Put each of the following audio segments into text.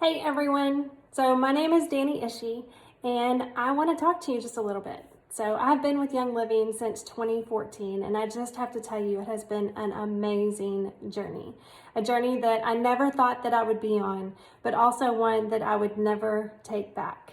Hey everyone, so my name is Danny Ishii and I want to talk to you just a little bit. So I've been with Young Living since 2014 and I just have to tell you it has been an amazing journey. A journey that I never thought that I would be on, but also one that I would never take back.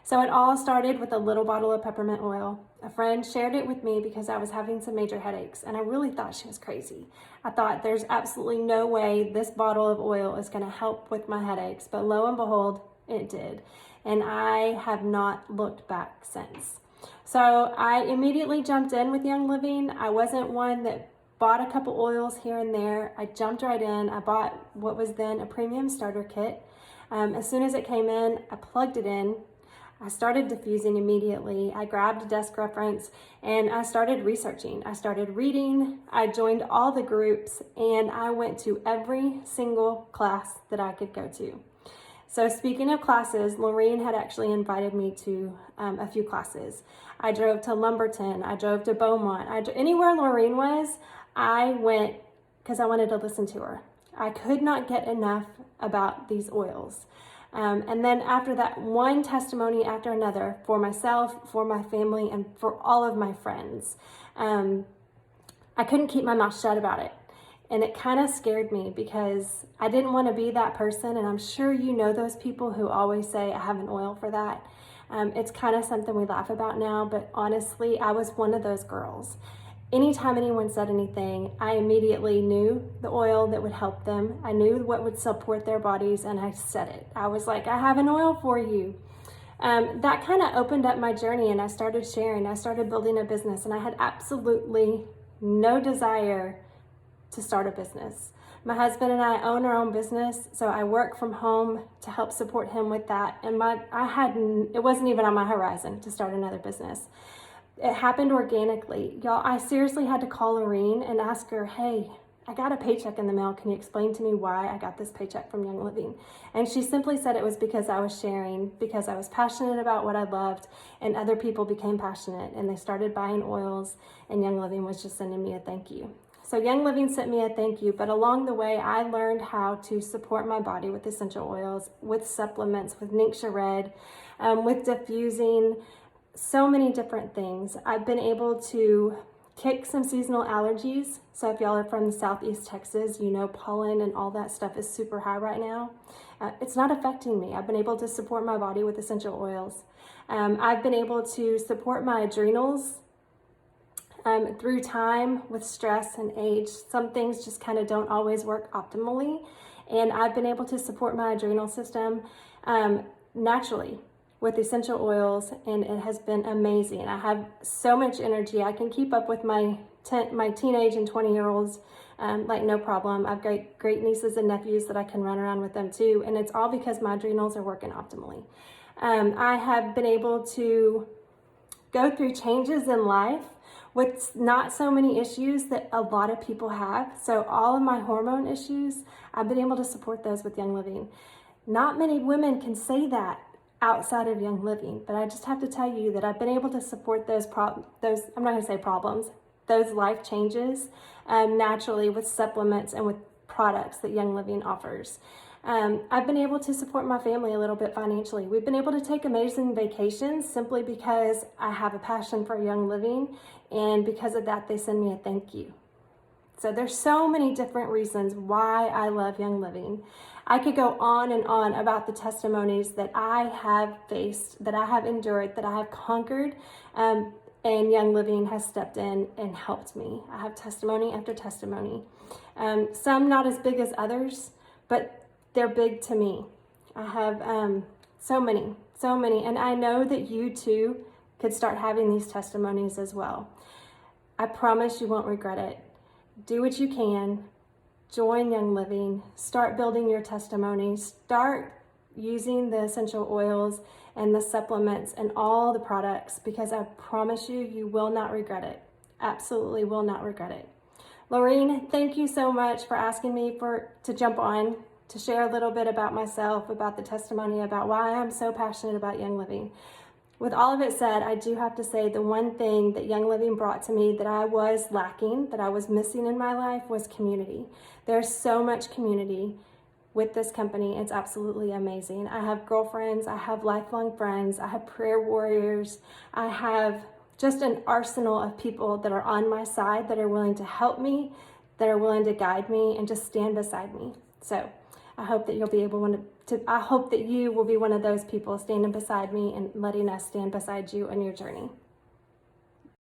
So it all started with a little bottle of peppermint oil. A friend shared it with me because I was having some major headaches and I really thought she was crazy. I thought there's absolutely no way this bottle of oil is going to help with my headaches, but lo and behold, it did. And I have not looked back since. So I immediately jumped in with Young Living. I wasn't one that bought a couple oils here and there. I jumped right in. I bought what was then a premium starter kit. As soon as it came in, I plugged it in. I started diffusing immediately. I grabbed a desk reference and I started researching. I started reading. I joined all the groups and I went to every single class that I could go to. So speaking of classes, Lorene had actually invited me to a few classes. I drove to Lumberton. I drove to Beaumont. Anywhere Lorene was, I went because I wanted to listen to her. I could not get enough about these oils. And then after that, one testimony after another for myself, for my family, and for all of my friends. I couldn't keep my mouth shut about it. And it kind of scared me because I didn't want to be that person. And I'm sure you know those people who always say, I have an oil for that. It's kind of something we laugh about now, but honestly, I was one of those girls. Anytime anyone said anything, I immediately knew the oil that would help them. I knew what would support their bodies, and I said it. I was like, I have an oil for you. That kind of opened up my journey, and I started sharing. I started building a business, and I had absolutely no desire to start a business. My husband and I own our own business, so I work from home to help support him with that. And it wasn't even on my horizon to start another business. It happened organically. Y'all, I seriously had to call Lorene and ask her, hey, I got a paycheck in the mail. Can you explain to me why I got this paycheck from Young Living? And she simply said it was because I was sharing, because I was passionate about what I loved, and other people became passionate and they started buying oils, and Young Living was just sending me a thank you. So Young Living sent me a thank you, but along the way, I learned how to support my body with essential oils, with supplements, with Ningxia Red, with diffusing, so many different things. I've been able to kick some seasonal allergies. So if y'all are from Southeast Texas, you know pollen and all that stuff is super high right now. It's not affecting me. I've been able to support my body with essential oils. I've been able to support my adrenals through time with stress and age. Some things just kind of don't always work optimally. And I've been able to support my adrenal system naturally with essential oils, and it has been amazing. I have so much energy. I can keep up with my teenage and 20-year-olds like no problem. I've got great nieces and nephews that I can run around with them too, and it's all because my adrenals are working optimally. I have been able to go through changes in life with not so many issues that a lot of people have. So all of my hormone issues, I've been able to support those with Young Living. Not many women can say that outside of Young Living, but I just have to tell you that I've been able to support those I'm not going to say problems, those life changes naturally with supplements and with products that Young Living offers. I've been able to support my family a little bit financially. We've been able to take amazing vacations simply because I have a passion for Young Living, and because of that, they send me a thank you. So there's so many different reasons why I love Young Living. I could go on and on about the testimonies that I have faced, that I have endured, that I have conquered, and Young Living has stepped in and helped me. I have testimony after testimony. Some not as big as others, but they're big to me. I have so many, and I know that you too could start having these testimonies as well. I promise you won't regret it. Do what you can. Join Young Living. Start building your testimony. Start using the essential oils and the supplements and all the products, because I promise you, you will not regret it. Absolutely will not regret it. Lorene, thank you so much for asking me to jump on, to share a little bit about myself, about the testimony, about why I'm so passionate about Young Living. With all of it said, I do have to say the one thing that Young Living brought to me that I was lacking, that I was missing in my life, was community. There's so much community with this company. It's absolutely amazing. I have girlfriends, I have lifelong friends, I have prayer warriors, I have just an arsenal of people that are on my side, that are willing to help me, that are willing to guide me and just stand beside me. So I hope that you'll be able I hope that you will be one of those people standing beside me and letting us stand beside you on your journey.